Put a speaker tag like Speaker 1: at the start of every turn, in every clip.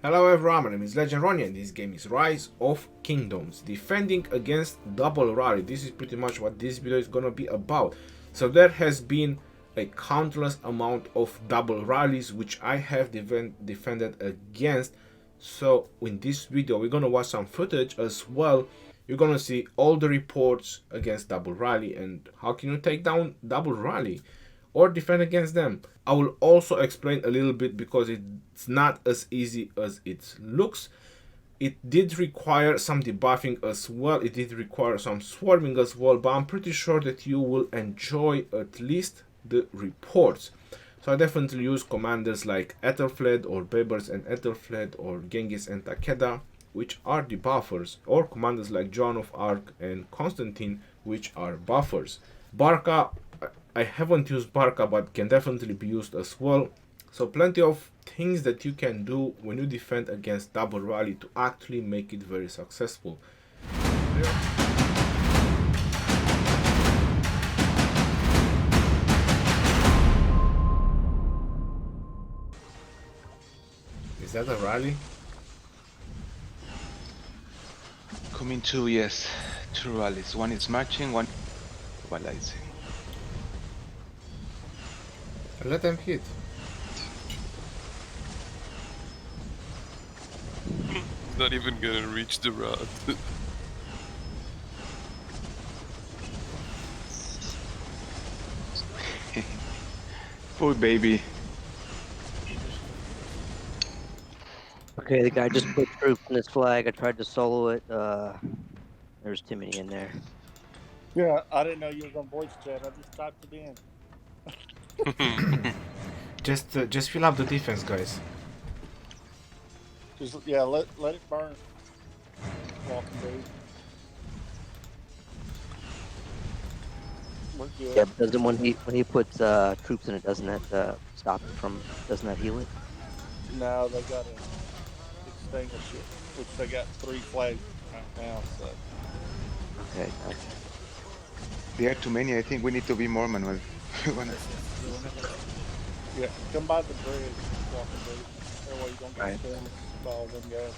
Speaker 1: Hello everyone, my name is Legend Ronnie and this game is Rise of Kingdoms, defending against double rally. This is pretty much what this video is gonna be about. So there has been a countless amount of double rallies which I have defended against. So in this video we're gonna watch some footage as well. You're gonna see all the reports against double rally and how can you take down double rally or defend against them. I will also explain a little bit because it's not as easy as it looks. It did require some debuffing as well, it did require some swarming as well, but I'm pretty sure that you will enjoy at least the reports. So I definitely use commanders like Ethelfled or Bebers and Ethelfled or Genghis and Takeda, which are debuffers, or commanders like Joan of Arc and Constantine, which are buffers. Barca, I haven't used Barca, but can definitely be used as well. So plenty of things that you can do when you defend against double rally to actually make it very successful. Is that a rally?
Speaker 2: Coming to, yes, two rallies. One is marching, one mobilizing.
Speaker 1: Let them hit.
Speaker 3: Not even gonna reach the rod.
Speaker 2: Poor baby.
Speaker 4: Okay, the guy just put troops in his flag. I tried to solo it. There's too many in there.
Speaker 5: Yeah, I didn't know you was on voice chat. I just typed it in.
Speaker 1: Just fill up the defense, guys.
Speaker 5: Just yeah, let it burn. Walking dude. We're good.
Speaker 4: Yeah, but doesn't when he puts troops in it, doesn't that stop it from? Doesn't that heal it?
Speaker 5: Now they got to extinguish it, which they got 3 flags right now. So
Speaker 4: Okay. Gotcha.
Speaker 2: There are too many. I think we need to be more, Manuel.
Speaker 5: yeah, come by the bridge, walking dude. That way you don't get
Speaker 4: Right.
Speaker 5: stabbed by all them guys.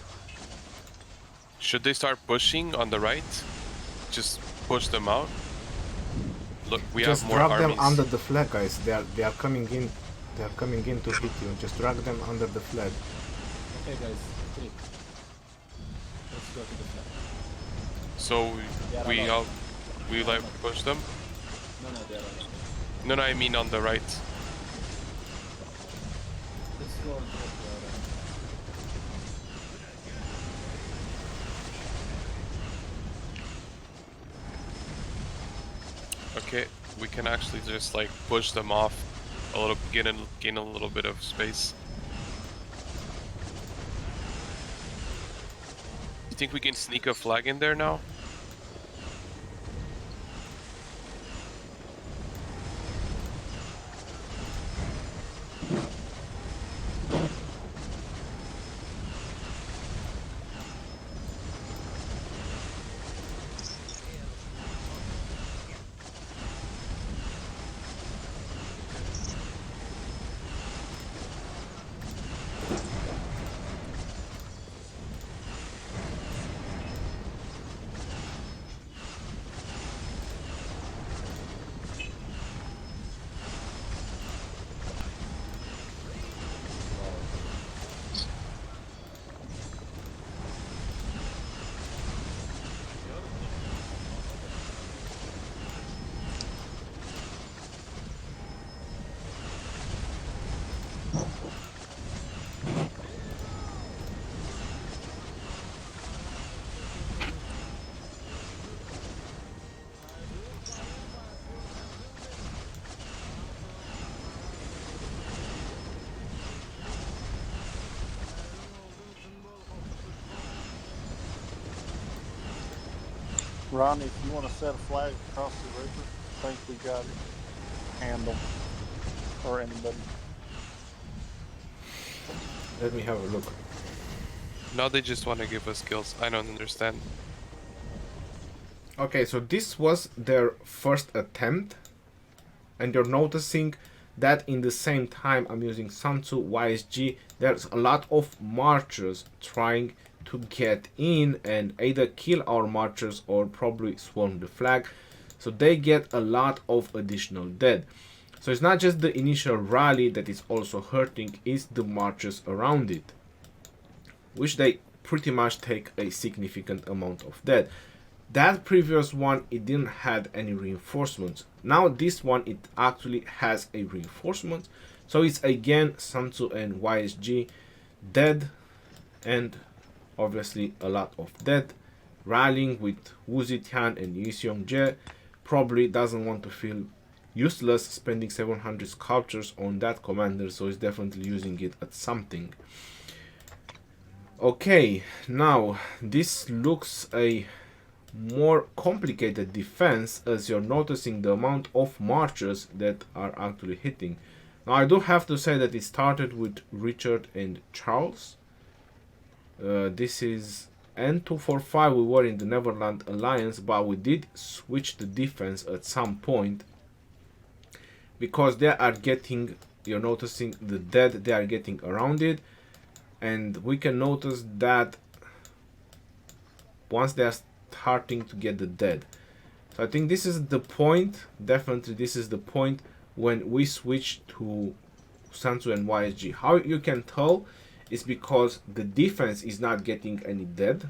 Speaker 3: Should they start pushing on the right? Just push them out? Look, we
Speaker 1: Just
Speaker 3: have more
Speaker 1: drag
Speaker 3: armies.
Speaker 1: them under the flag, guys. They are coming in. They are coming in to hit you. Just drag them under the flag.
Speaker 6: Okay guys, 3. Let's go to the flag.
Speaker 3: So
Speaker 6: Yeah,
Speaker 3: we
Speaker 6: no.
Speaker 3: all we like push them?
Speaker 6: No, they are alone.
Speaker 3: No, I mean on the right.
Speaker 6: Let's go and talk to
Speaker 3: Okay, we can actually just like push them off a little, gain a little bit of space. You think we can sneak a flag in there now?
Speaker 5: Ronnie, if you want to set a flag across the river, I think we got it handled. Or anybody.
Speaker 1: Let me have a look.
Speaker 3: Now they just want to give us kills. I don't understand.
Speaker 1: Okay, so this was their first attempt, and you're noticing that in the same time I'm using Sun Tzu YSG, there's a lot of marchers trying to get in and either kill our marchers or probably swarm the flag. So they get a lot of additional dead. So it's not just the initial rally that is also hurting, it's the marchers around it, which they pretty much take a significant amount of dead. That previous one, it didn't have any reinforcements. Now this one, it actually has a reinforcement. So it's again Sun Tzu and YSG dead, and obviously a lot of dead. Rallying with Wu Zetian and Yi Seong-jae, probably doesn't want to feel useless spending 700 sculptures on that commander, so he's definitely using it at something. Okay, now this looks a more complicated defense, as you're noticing the amount of marchers that are actually hitting. Now I do have to say that it started with Richard and Charles. This is N245. We were in the Neverland Alliance, but we did switch the defense at some point because they are getting, you're noticing the dead they are getting around it, and we can notice that once they are starting to get the dead. So I think this is the point, definitely this is the point when we switch to Sun Tzu and YSG. How you can tell is because the defense is not getting any dead,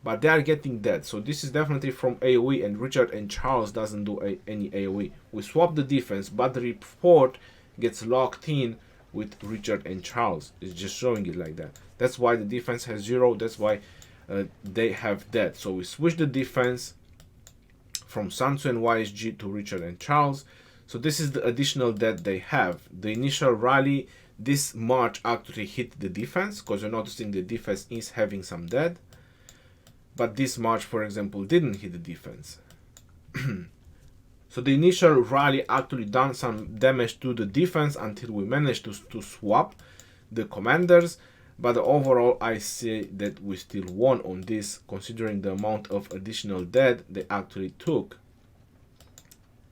Speaker 1: but they are getting dead. So this is definitely from AoE, and Richard and Charles doesn't do any AoE. We swap the defense, but the report gets locked in with Richard and Charles. It's just showing it like that. That's why the defense has 0. That's why they have dead. So we switch the defense from Sun Tzu and YSG to Richard and Charles. So this is the additional dead they have. The initial rally, this march actually hit the defense, because you're noticing the defense is having some dead. But this march, for example, didn't hit the defense. So the initial rally actually done some damage to the defense until we managed to swap the commanders. But overall, I say that we still won on this, considering the amount of additional dead they actually took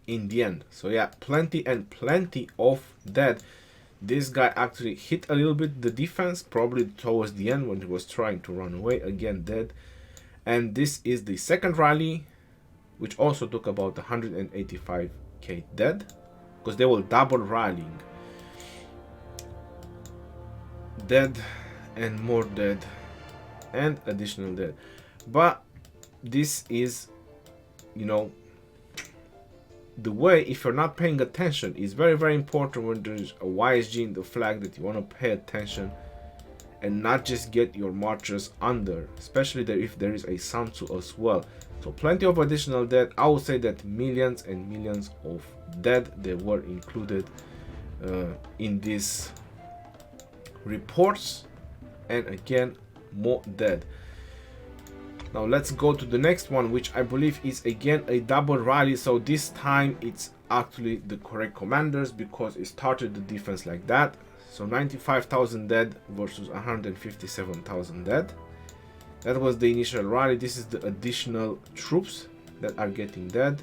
Speaker 1: in the end. So yeah, plenty and plenty of dead. This guy actually hit a little bit the defense, probably towards the end when he was trying to run away. Again, dead. And this is the second rally, which also took about 185k dead, because they were double rallying. Dead and more dead and additional dead. But this is, you know, the way, if you're not paying attention, is very, very important when there's a YSG in the flag, that you want to pay attention and not just get your marchers under, especially if there is a Sun Tzu as well. So plenty of additional dead. I would say that millions and millions of dead they were included in these reports, and again more dead. Now let's go to the next one, which I believe is again a double rally. So this time it's actually the correct commanders, because it started the defense like that. So 95,000 dead versus 157,000 dead. That was the initial rally. This is the additional troops that are getting dead.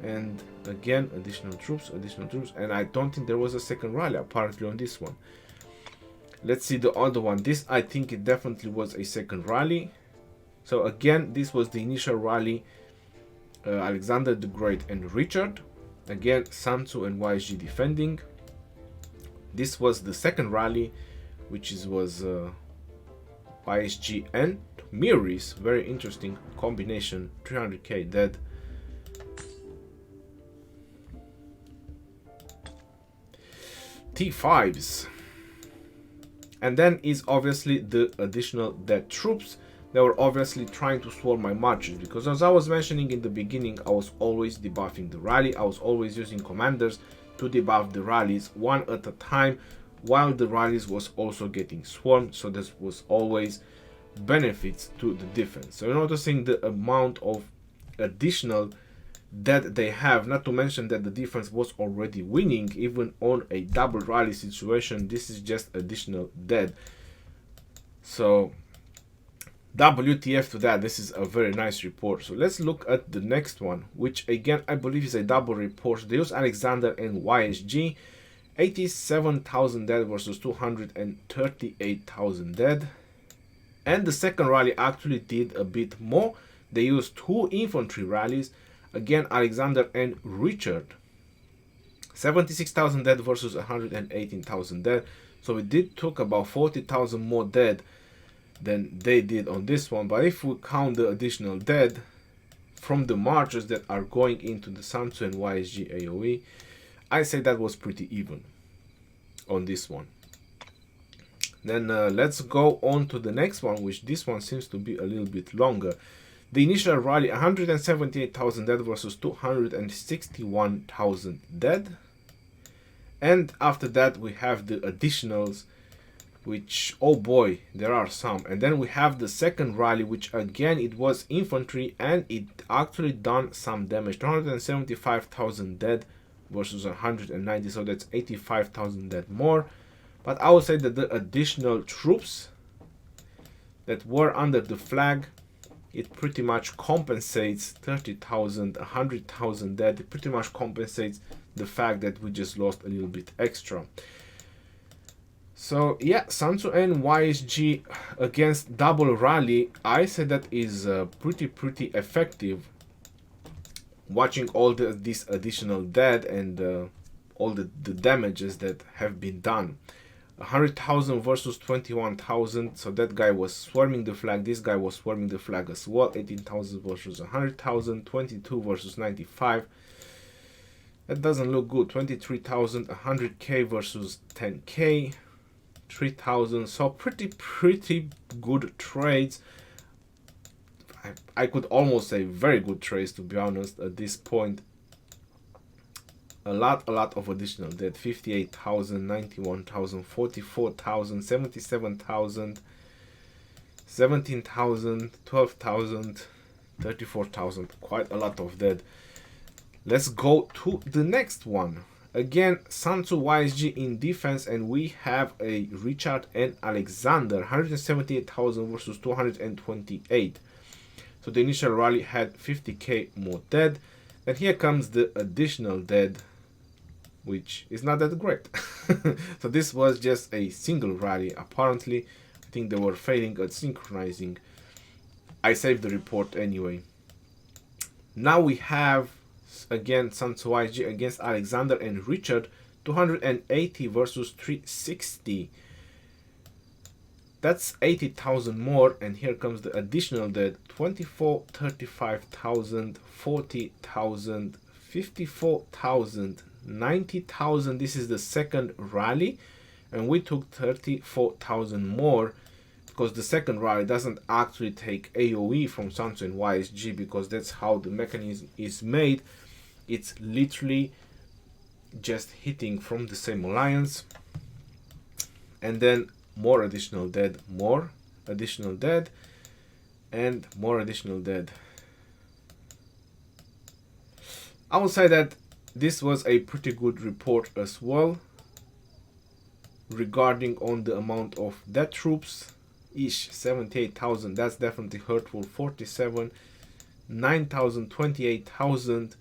Speaker 1: And again, additional troops. And I don't think there was a second rally apparently on this one. Let's see the other one. This, I think it definitely was a second rally. So again, this was the initial rally. Alexander the Great and Richard. Again, Sun Tzu and YSG defending. This was the second rally, which was YSG and Miris. Very interesting combination. 300k dead. T5s. And then is obviously the additional dead troops. They were obviously trying to swarm my marches, because as I was mentioning in the beginning, I was always debuffing the rally. I was always using commanders to debuff the rallies one at a time, while the rallies was also getting swarmed. So this was always benefits to the defense. So you're noticing the amount of additional dead they have, not to mention that the defense was already winning even on a double rally situation. This is just additional dead. So WTF to that, this is a very nice report. So let's look at the next one, which again I believe is a double report. They use Alexander and YSG. 87,000 dead versus 238,000 dead. And the second rally actually did a bit more. They used 2 infantry rallies. Again, Alexander and Richard. 76,000 dead versus 118,000 dead. So we did took about 40,000 more dead than they did on this one. But if we count the additional dead from the marchers that are going into the Sun Tzu and YSG AoE, I say that was pretty even on this one. Then let's go on to the next one, which this one seems to be a little bit longer. The initial rally, 178,000 dead versus 261,000 dead. And after that we have the additionals, which, oh boy, there are some. And then we have the second rally, which again it was infantry and it actually done some damage. 275,000 dead versus 190, so that's 85,000 dead more. But I would say that the additional troops that were under the flag, it pretty much compensates 30,000, 100,000 dead. It pretty much compensates the fact that we just lost a little bit extra. So yeah, Sun Tzu and YSG against double rally, I say that is pretty effective. Watching all this additional dead and all the damages that have been done. 100,000 versus 21,000, so that guy was swarming the flag, this guy was swarming the flag as well. 18,000 versus 100,000, 22 versus 95. That doesn't look good. 23,000, 100k versus 10k, 3,000. So pretty good trades. I could almost say very good trades, to be honest, at this point. A lot of additional dead. 58,000, 91,000, 44,000, 77,000, 17,000, 12,000, 34,000. Quite a lot of dead. Let's go to the next one. Again, Sun Tzu YSG in defense, and we have a Richard and Alexander. 178,000 versus 228. So the initial rally had 50k more dead. And here comes the additional dead, which is not that great. So this was just a single rally. Apparently, I think they were failing at synchronizing. I saved the report anyway. Now we have, again, Sun Tzu YSG against Alexander and Richard. 280 versus 360. That's 80,000 more, and here comes the additional dead. 24, 35,000, 40,000, 54,000, 90,000. This is the second rally, and we took 34,000 more because the second rally doesn't actually take AoE from Sun Tzu and YSG, because that's how the mechanism is made. It's literally just hitting from the same alliance, and then more additional dead, more additional dead, and more additional dead. I would say that this was a pretty good report as well regarding on the amount of dead troops. 78,000, that's definitely hurtful. 47, 9,000, 28,000.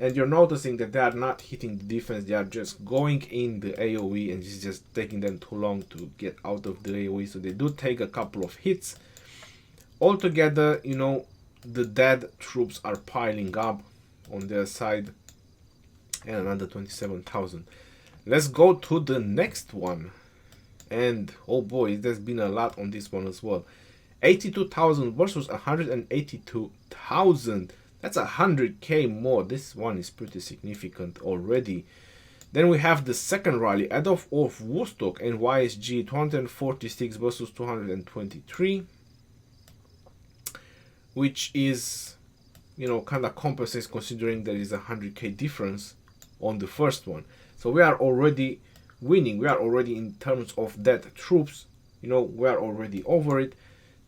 Speaker 1: And you're noticing that they are not hitting the defense, they are just going in the AoE, and it's just taking them too long to get out of the AoE. So they do take a couple of hits. Altogether, you know, the dead troops are piling up on their side, and another 27,000. Let's go to the next one. And oh boy, there's been a lot on this one as well. 82,000 versus 182,000. That's 100k more. This one is pretty significant already. Then we have the second rally, Adolf of Woodstock and YSG. 246 versus 223, which is, you know, kind of compensates considering there is a 100k difference on the first one. So we are already winning. We are already, in terms of dead troops, you know, we are already over it.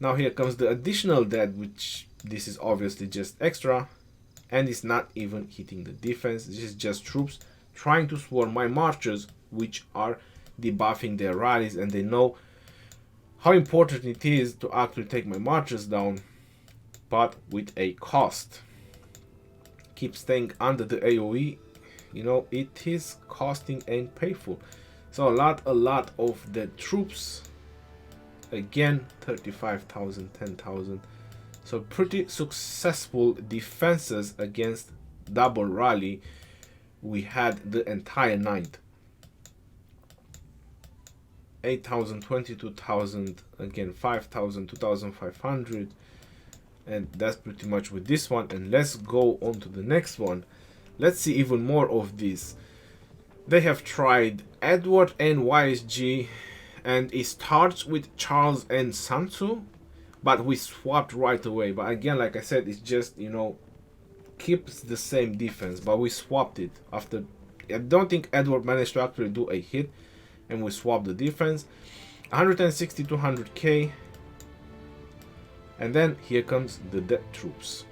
Speaker 1: Now here comes the additional dead, which this is obviously just extra, and it's not even hitting the defense. This is just troops trying to swarm my marchers, which are debuffing their rallies, and they know how important it is to actually take my marches down, but with a cost. Keep staying under the AoE, you know, it is costing and painful. So a lot of the troops, again 35,000, 10,000. So pretty successful defenses against double rally we had the entire night. 8,000, 22,000, again 5,000, 2,500, and that's pretty much with this one. And let's go on to the next one. Let's see even more of this. They have tried Edward and YSG, and it starts with Charles and Sansu, but we swapped right away. But again, like I said, it's just, you know, keeps the same defense, but we swapped it after. I don't think Edward managed to actually do a hit, and we swapped the defense. 160 to 100k, and then here comes the dead troops,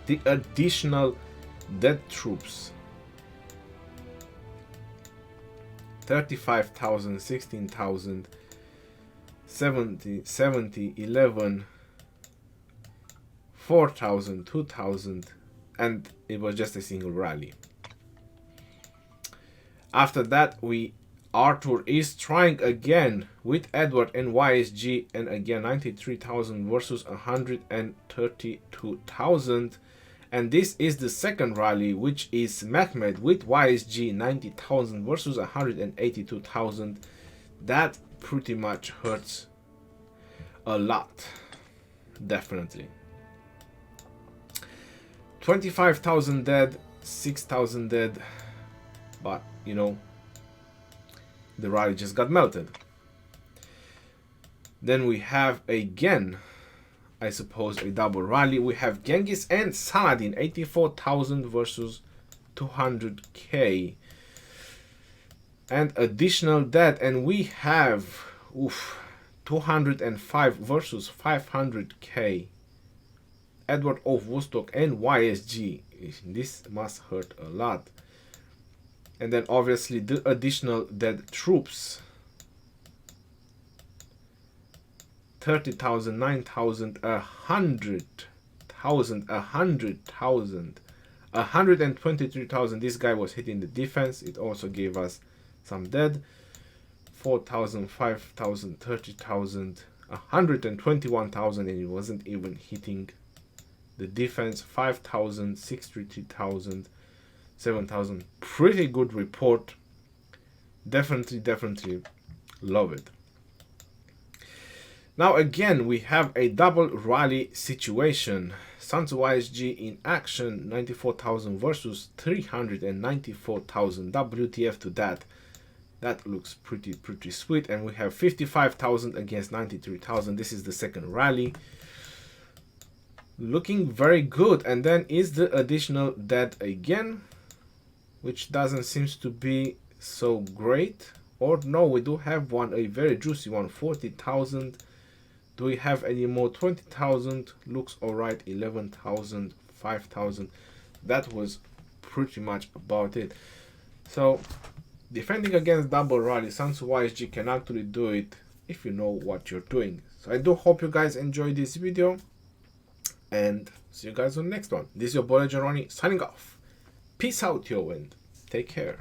Speaker 1: the additional dead troops. 35,000, 16,000, 70, 11, 4,000, 2,000, and it was just a single rally. After that, Arthur is trying again with Edward and YSG, and again 93,000 versus 132,000. And this is the second rally, which is Mehmed with YSG 90,000 versus 182,000. That pretty much hurts a lot, definitely. 25,000 dead, 6,000 dead, but you know, the rally just got melted. Then we have again, I suppose, a double rally. We have Genghis and Saladin, 84,000 versus 200k, and additional dead. And we have 205 versus 500k. Edward of Woodstock and YSG. This must hurt a lot. And then obviously the additional dead troops. 30,000, 9,000, 100,000, 100,000, 123,000. This guy was hitting the defense. It also gave us some dead. 4,000, 5,000, 30,000, 121,000, and it wasn't even hitting the defense. 5,000, 63,000, 7,000. Pretty good report. Definitely love it. Now again, we have a double rally situation. Sansu YSG in action, 94,000 versus 394,000. WTF to that. That looks pretty sweet. And we have 55,000 against 93,000. This is the second rally. Looking very good. And then is the additional dead again, which doesn't seem to be so great. Or no, we do have one, a very juicy one, 40,000. Do we have any more? 20,000 looks alright. 11,000, 5,000. That was pretty much about it. So defending against double rally, Sansu YSG can actually do it if you know what you're doing. So I do hope you guys enjoyed this video, and see you guys on the next one. This is your boy Ronnie signing off. Peace out, yo, and take care.